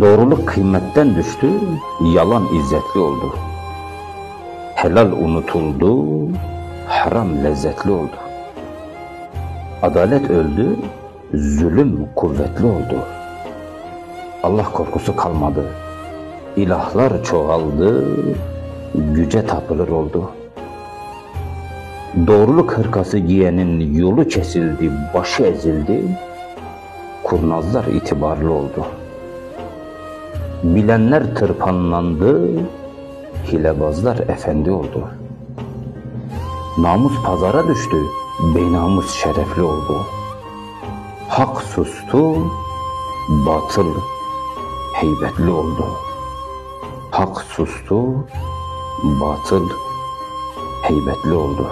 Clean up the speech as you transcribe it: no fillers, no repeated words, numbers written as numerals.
Doğruluk kıymetten düştü, yalan izzetli oldu. Helal unutuldu, haram lezzetli oldu. Adalet öldü, zulüm kuvvetli oldu. Allah korkusu kalmadı, ilahlar çoğaldı, güce tapılır oldu. Doğruluk hırkası giyenin yolu kesildi, başı ezildi, kurnazlar itibarlı oldu. Bilenler tırpanlandı, hilebazlar efendi oldu. Namus pazara düştü, benamus şerefli oldu. Hak sustu, batıl heybetli oldu. Hak sustu, batıl heybetli oldu.